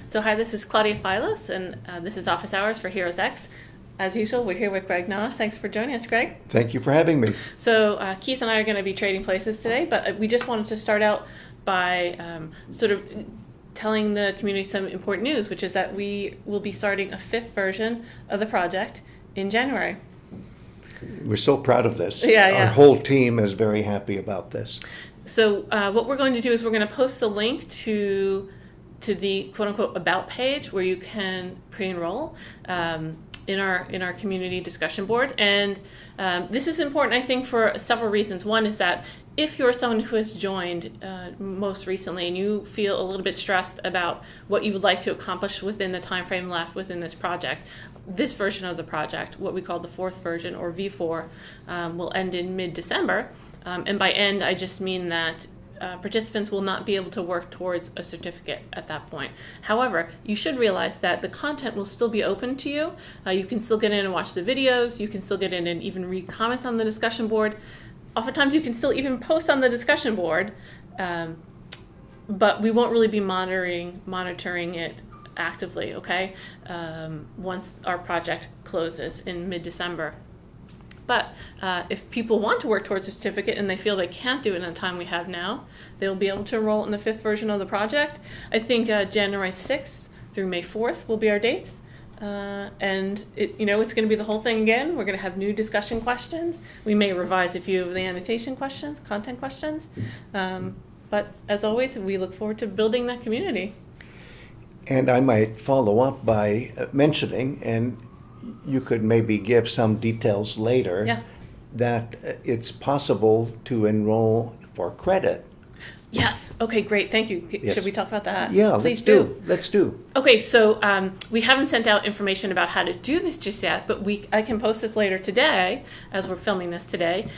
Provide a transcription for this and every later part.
So hi, this is Claudia Filos, and this is Office Hours for HeroesX. As usual, we're here with Greg Nosh. Thanks for joining us, Greg. Thank you for having me. So Keith and I are going to be trading places today, but we just wanted to start out by sort of telling the community some important news, which is that we will be starting a 5th version of the project in January. We're so proud of this. Yeah. Our whole team is very happy about this. So what we're going to do is we're going to post a link to the quote-unquote about page where you can pre-enroll in our community discussion board. And this is important, I think, for several reasons. One is that if you're someone who has joined most recently and you feel a little bit stressed about what you would like to accomplish within the time frame left within this project, this version of the project, what we call the 4th version, or v04, will end in mid-December. And by end, I just mean that participants will not be able to work towards a certificate at that point. However, you should realize that the content will still be open to you. You can still get in and watch the videos. You can still get in and even read comments on the discussion board. Oftentimes, you can still even post on the discussion board, but we won't really be monitoring it actively, okay, once our project closes in mid-December. But if people want to work towards a certificate and they feel they can't do it in the time we have now, they'll be able to enroll in the 5th version of the project. I think January 6th through May 4th will be our dates. And it's going to be the whole thing again. We're going to have new discussion questions. We may revise a few of the annotation questions, content questions. But as always, we look forward to building that community. And I might follow up by mentioning, and you could maybe give some details later, that it's possible to enroll for credit. Yes. Okay, great. Thank you. Yes. Should we talk about that? Yeah, Please Let's do. Okay, so we haven't sent out information about how to do this just yet, but I can post this later today, as we're filming this today.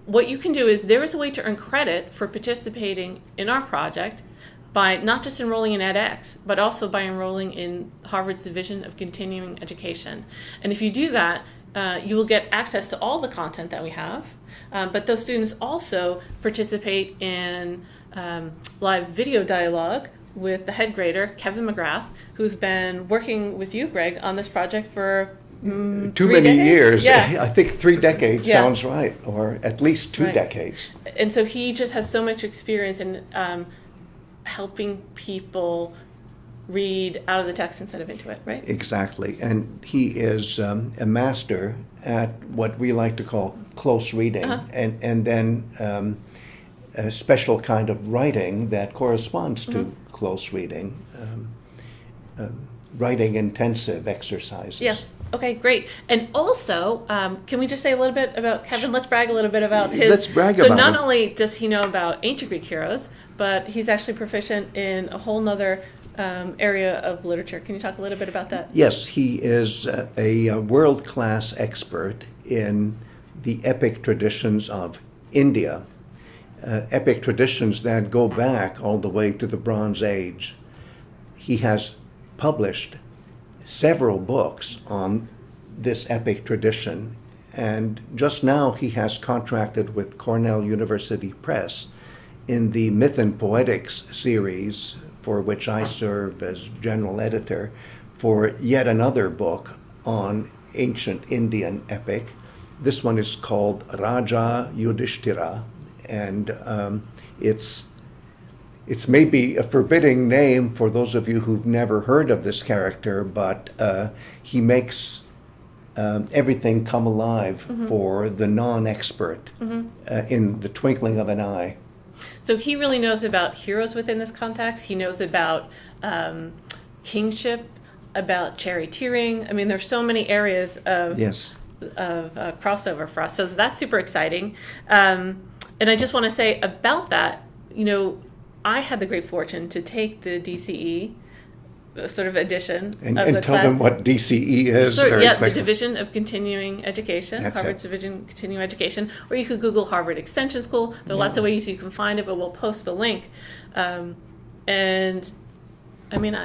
What you can do is there is a way to earn credit for participating in our project by not just enrolling in edX, but also by enrolling in Harvard's Division of Continuing Education. And if you do that, you will get access to all the content that we have, but those students also participate in live video dialogue with the head grader, Kevin McGrath, who's been working with you, Greg, on this project for too many decades? years. Yeah. I think 3 decades sounds right, or at least 2 decades. And so he just has so much experience in helping people read out of the text instead of into it, right? Exactly. And he is a master at what we like to call close reading, and then a special kind of writing that corresponds to close reading, writing intensive exercises. Yes. Okay, great. And also, can we just say a little bit about Kevin? Let's brag a little bit about his... Let's brag about So not him. only does he know about ancient Greek heroes, but he's actually proficient in a whole nother area of literature. Can you talk a little bit about that? Yes, he is a world-class expert in the epic traditions of India, epic traditions that go back all the way to the Bronze Age. He has published several books on this epic tradition, and just now he has contracted with Cornell University Press in the Myth and Poetics series, for which I serve as general editor, for yet another book on ancient Indian epic. This one is called Raja Yudhishthira, and it's maybe a forbidding name for those of you who've never heard of this character, but he makes everything come alive for the non-expert in the twinkling of an eye. So he really knows about heroes within this context. He knows about kingship, about charioteering. I mean, there's so many areas of crossover for us. So that's super exciting. And I just want to say about that, I had the great fortune to take the DCE sort of edition of the class. And tell them what DCE is very quickly. The Division of Continuing Education, Harvard's Division of Continuing Education, or you could Google Harvard Extension School. There are lots of ways you can find it, but we'll post the link. And I mean,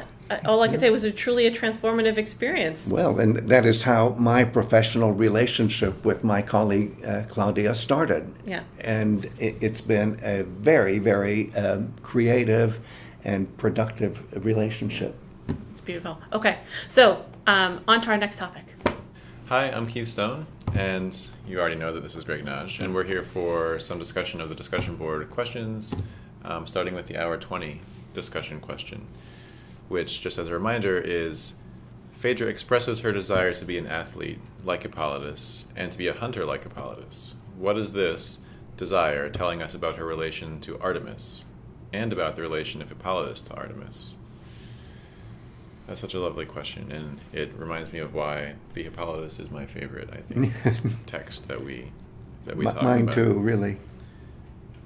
all I can say was truly a transformative experience. Well, and that is how my professional relationship with my colleague Claudia started. Yeah. And it's been a very, very creative and productive relationship. It's beautiful. Okay, so on to our next topic. Hi, I'm Keith DeStone, and you already know that this is Greg Nagy, and we're here for some discussion of the discussion board questions, starting with the hour 20 discussion question, which, just as a reminder, is Phaedra expresses her desire to be an athlete like Hippolytus and to be a hunter like Hippolytus. What is this desire telling us about her relation to Artemis and about the relation of Hippolytus to Artemis? That's such a lovely question, and it reminds me of why the Hippolytus is my favorite, I think, text that we talk about. Mine too, really.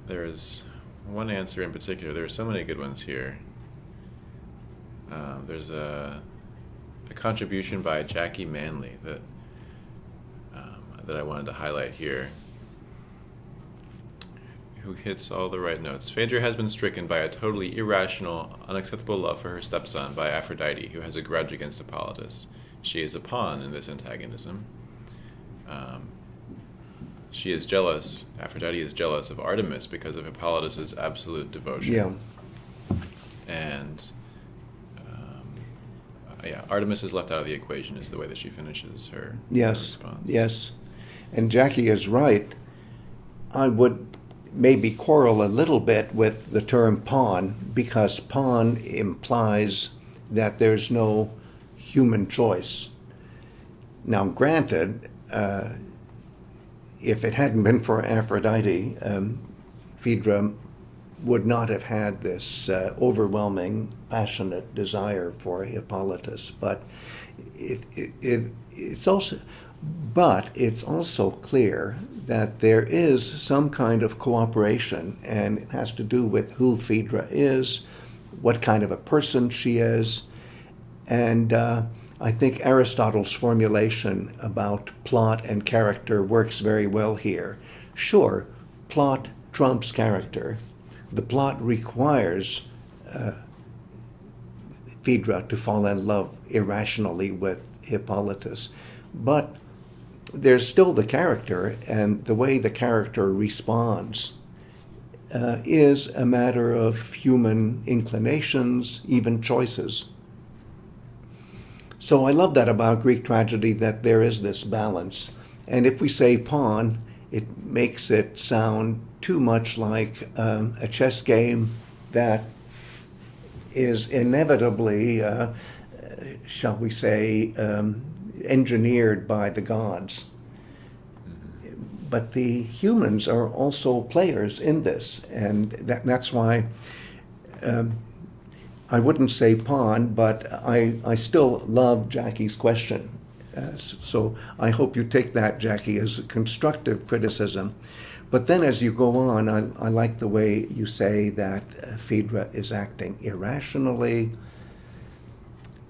There is one answer in particular. There are so many good ones here. There's a contribution by Jackie Manley that I wanted to highlight here, who hits all the right notes. Phaedra has been stricken by a totally irrational, unacceptable love for her stepson by Aphrodite, who has a grudge against Hippolytus. She is a pawn in this antagonism. She is jealous, Aphrodite is jealous of Artemis because of Hippolytus's absolute devotion. Yeah. And Artemis is left out of the equation is the way that she finishes her response. Yes. And Jackie is right. I would maybe quarrel a little bit with the term pawn, because pawn implies that there's no human choice. Now, granted, if it hadn't been for Aphrodite, Phaedra would not have had this overwhelming, passionate desire for Hippolytus. But it's also clear that there is some kind of cooperation, and it has to do with who Phaedra is, what kind of a person she is, and I think Aristotle's formulation about plot and character works very well here. Sure, plot trumps character. The plot requires Phaedra to fall in love irrationally with Hippolytus, but there's still the character, and the way the character responds is a matter of human inclinations, even choices. So I love that about Greek tragedy, that there is this balance. And if we say pawn, it makes it sound too much like a chess game that is inevitably, shall we say, engineered by the gods. But the humans are also players in this, and that's why I wouldn't say pawn, but I still love Jackie's question. So I hope you take that, Jackie, as a constructive criticism. But then as you go on, I like the way you say that Phaedra is acting irrationally.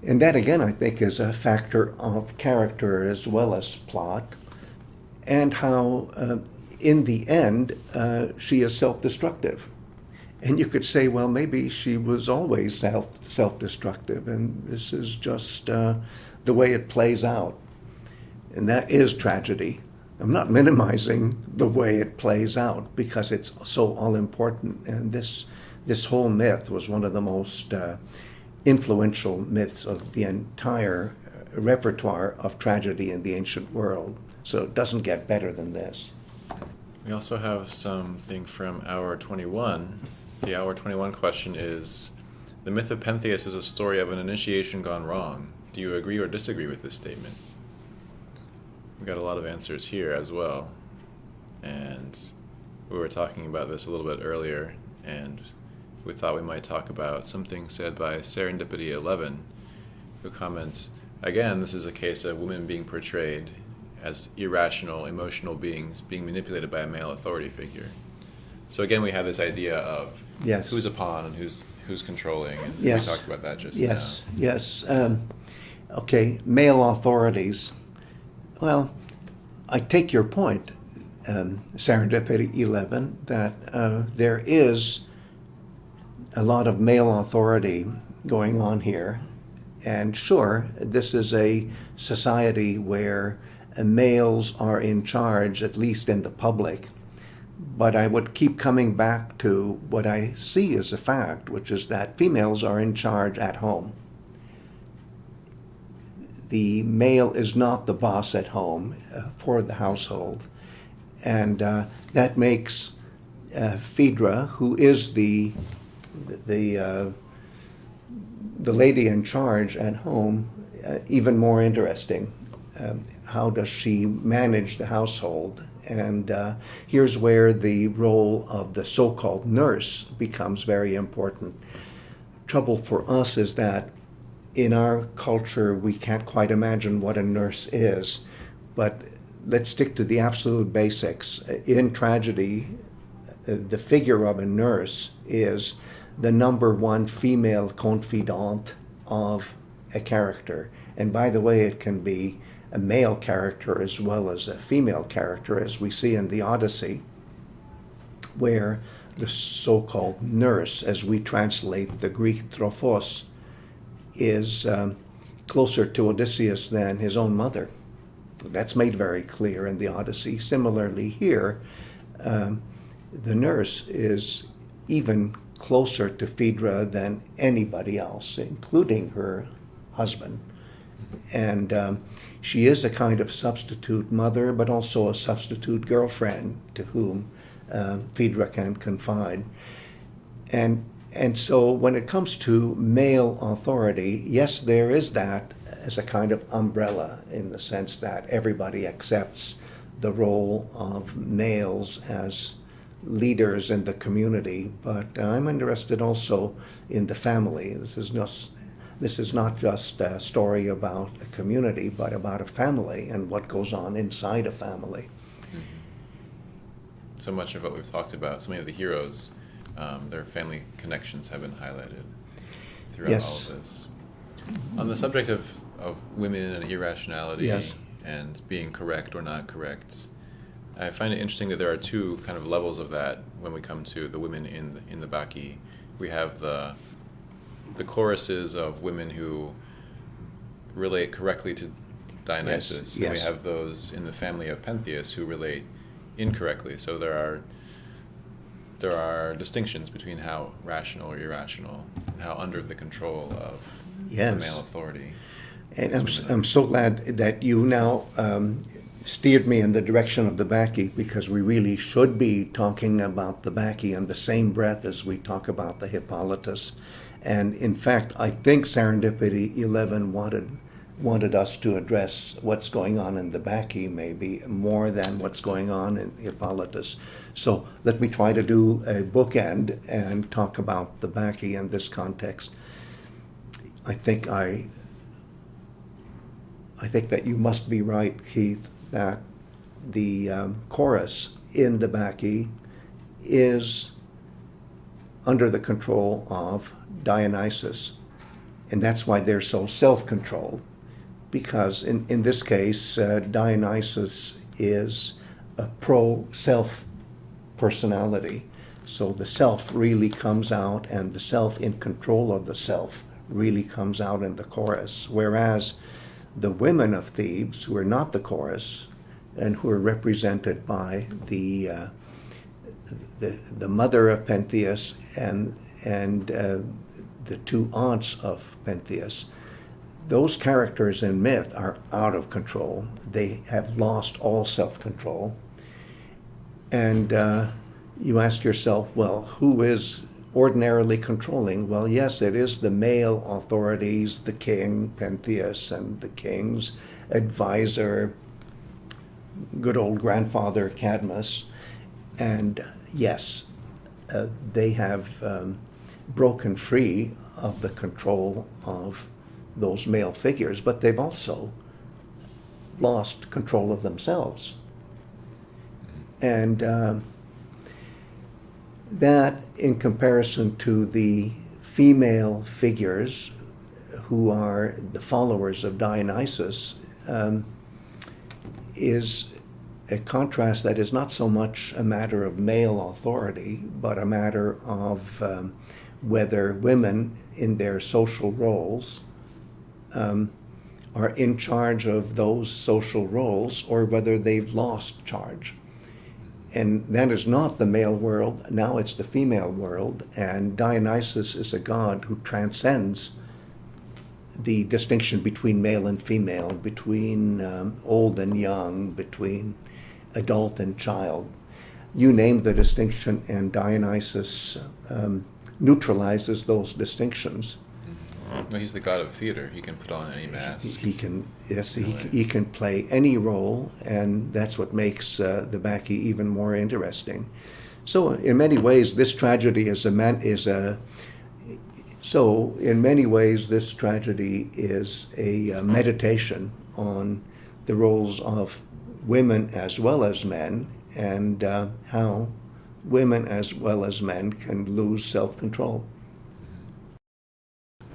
And that, again, I think is a factor of character as well as plot, and how, in the end, she is self-destructive. And you could say, well, maybe she was always self-destructive, and this is just the way it plays out. And that is tragedy. I'm not minimizing the way it plays out, because it's so all-important. And this whole myth was one of the most influential myths of the entire repertoire of tragedy in the ancient world. So it doesn't get better than this. We also have something from hour 21. The hour 21 question is, the myth of Pentheus is a story of an initiation gone wrong. Do you agree or disagree with this statement? We got a lot of answers here as well. And we were talking about this a little bit earlier, and we thought we might talk about something said by Serendipity 11, who comments, again, this is a case of women being portrayed as irrational, emotional beings being manipulated by a male authority figure. So again, we have this idea of who's a pawn and who's controlling, and we talked about that just now. Yes. Okay, male authorities. Well, I take your point, Serendipity 11, that there is a lot of male authority going on here. And sure, this is a society where males are in charge, at least in the public. But I would keep coming back to what I see as a fact, which is that females are in charge at home. The male is not the boss at home for the household. And that makes Phaedra, who is the lady in charge at home, even more interesting. How does she manage the household? And here's where the role of the so-called nurse becomes very important. Trouble for us is that in our culture, we can't quite imagine what a nurse is, but let's stick to the absolute basics. In tragedy, the figure of a nurse is the number one female confidant of a character. And by the way, it can be a male character as well as a female character, as we see in the Odyssey, where the so-called nurse, as we translate the Greek trophos, is closer to Odysseus than his own mother. That's made very clear in the Odyssey. Similarly here, the nurse is even closer to Phaedra than anybody else, including her husband. And she is a kind of substitute mother, but also a substitute girlfriend to whom Phaedra can confide. And so when it comes to male authority, yes, there is that as a kind of umbrella, in the sense that everybody accepts the role of males as leaders in the community. But I'm interested also in the family. This is not just a story about a community, but about a family and what goes on inside a family. So much of what we've talked about, so many of the heroes, their family connections have been highlighted throughout Yes. all of this. On the subject of women and irrationality, Yes. and being correct or not correct, I find it interesting that there are two kind of levels of that when we come to the women in the Bacchae. We have the choruses of women who relate correctly to Dionysus, and we Yes. have those in the family of Pentheus who relate incorrectly. So there are distinctions between how rational or irrational, and how under the control of Yes. the male authority. And these women I'm so glad that you now steered me in the direction of the Bacchae, because we really should be talking about the Bacchae in the same breath as we talk about the Hippolytus. And in fact, I think Serendipity 11 wanted us to address what's going on in the Bacchae maybe more than what's going on in Hippolytus. So let me try to do a bookend and talk about the Bacchae in this context. I think that you must be right, Keith, that the chorus in the Bacchae is under the control of Dionysus. And that's why they're so self-controlled. Because in this case, Dionysus is a pro-self personality. So the self really comes out, and the self in control of the self really comes out in the chorus. Whereas the women of Thebes, who are not the chorus, and who are represented by the mother of Pentheus and the two aunts of Pentheus, those characters in myth are out of control. They have lost all self-control. And you ask yourself, well, who is ordinarily controlling? Well, yes, it is the male authorities, the king, Pentheus, and the king's advisor, good old grandfather Cadmus. And yes, they have broken free of the control of those male figures, but they've also lost control of themselves. And that, in comparison to the female figures who are the followers of Dionysus, is a contrast that is not so much a matter of male authority, but a matter of whether women in their social roles are in charge of those social roles, or whether they've lost charge. And that is not the male world. Now it's the female world. And Dionysus is a god who transcends the distinction between male and female, between old and young, between adult and child. You name the distinction, and Dionysus neutralizes those distinctions. Well, he's the god of theater. He can put on any mask. He can, yes, he can play any role, and that's what makes the Bacchae even more interesting. So, in many ways, this tragedy this tragedy is a meditation on the roles of women as well as men, and how women as well as men can lose self-control.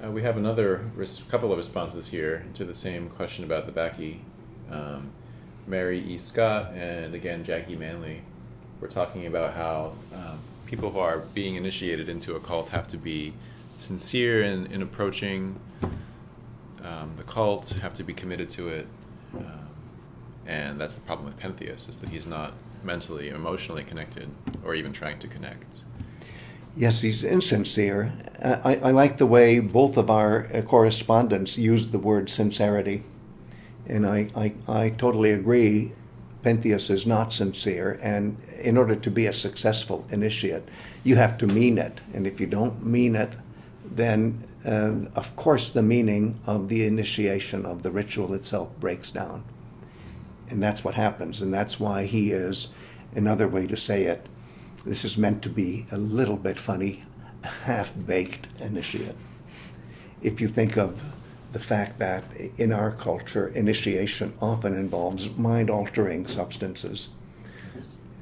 We have another couple of responses here to the same question about the Bacchae. Mary E. Scott and again Jackie Manley were talking about how people who are being initiated into a cult have to be sincere in approaching the cult, have to be committed to it, and that's the problem with Pentheus, is that he's not mentally, emotionally connected, or even trying to connect. Yes, he's insincere. I like the way both of our correspondents used the word sincerity. And I totally agree. Pentheus is not sincere. And in order to be a successful initiate, you have to mean it. And if you don't mean it, then of course the meaning of the initiation of the ritual itself breaks down. And that's what happens. And that's why he is, another way to say it, this is meant to be a little bit funny, half-baked initiate. If you think of the fact that in our culture, initiation often involves mind-altering substances.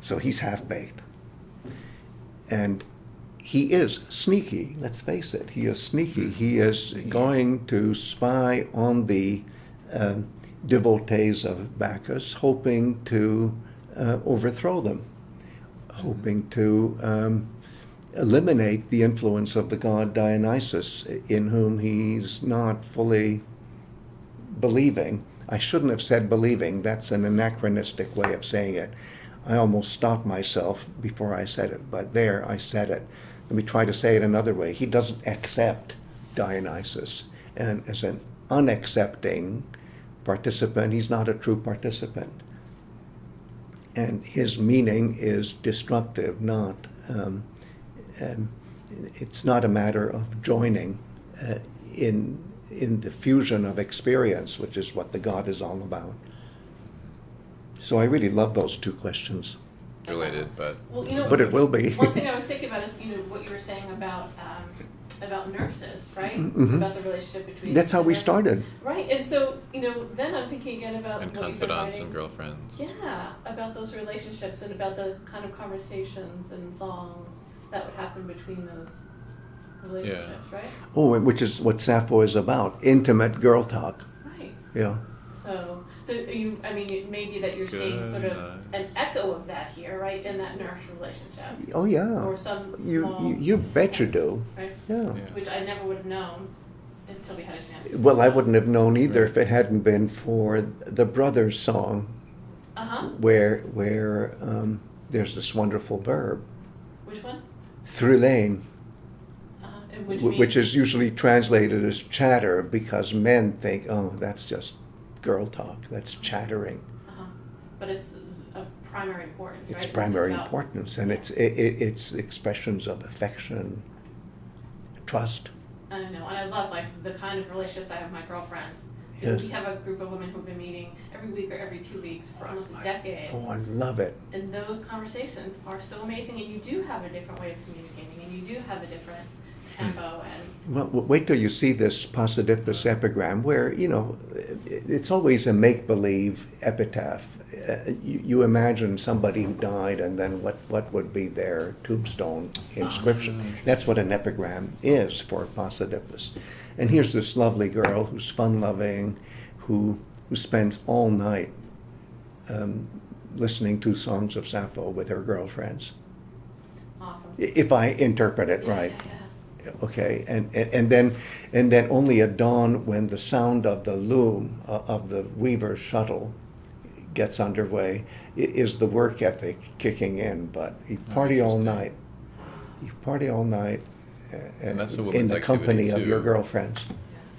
So he's half-baked. And he is sneaky, let's face it. He is sneaky. He is going to spy on the devotees of Bacchus, hoping to overthrow them, hoping to eliminate the influence of the god Dionysus, in whom he's not fully believing. I shouldn't have said believing. That's an anachronistic way of saying it. I almost stopped myself before I said it, but there I said it. Let me try to say it another way. He doesn't accept Dionysus, and as an unaccepting participant, he's not a true participant. And his meaning is destructive, not, it's not a matter of joining in the fusion of experience, which is what the god is all about. So I really love those two questions. Related, but... Well, but it will be. One thing I was thinking about is, what you were saying about nurses, right? Mm-hmm. About the relationship between... That's how we started. Right, and so, then I'm thinking again about... And what you've been confidants writing. and girlfriends. Yeah, about those relationships and about the kind of conversations and songs that would happen between those relationships, right? Oh, which is what Sappho is about, intimate girl talk. Right. Yeah. So it may be that you're seeing sort of an echo of that here, right, in that nurse relationship. Oh, yeah. Or some small... You bet you do. Right? Yeah. Which I never would have known until we had a chance. Well, I wouldn't have known either if it hadn't been for the Brothers song, where there's this wonderful verb. Which one? Throulein, which is means... usually translated as chatter, because men think, oh, that's just girl talk, that's chattering. But it's of primary importance, right? It's primary importance, and it's expressions of affection, trust. I don't know, and I love the kind of relationships I have with my girlfriends. Yes. We have a group of women who've been meeting every week or every 2 weeks for almost a decade. Oh, I love it. And those conversations are so amazing, and you do have a different way of communicating, and you do have a different tempo. And well, wait till you see this Posidippus epigram, where, it's always a make-believe epitaph. You imagine somebody who died, and then what would be their tombstone inscription. That's what an epigram is for Posidippus. And here's this lovely girl who's fun-loving, who spends all night listening to songs of Sappho with her girlfriends. awesome. If I interpret it right. Yeah. Okay, and then only at dawn, when the sound of the loom of the weaver's shuttle gets underway, is the work ethic kicking in. But you party all interesting. night. You party all night And that's a in woman's the activity, company of too. your girlfriends.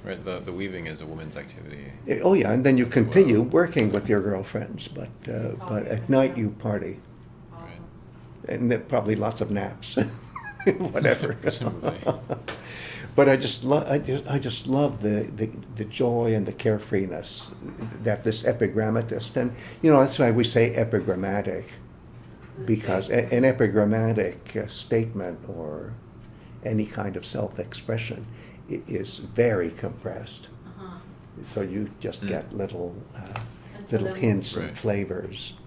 Right, the weaving is a woman's activity. Oh yeah, and then you continue well. working with your girlfriends, but at night you party, Awesome. and there probably lots of naps, whatever. Presumably. But I just love the joy and the carefreeness that this epigrammatist, and that's why we say epigrammatic, because an epigrammatic statement or any kind of self-expression is very compressed. Uh-huh. So you just get little And so then- hints Right. and flavors.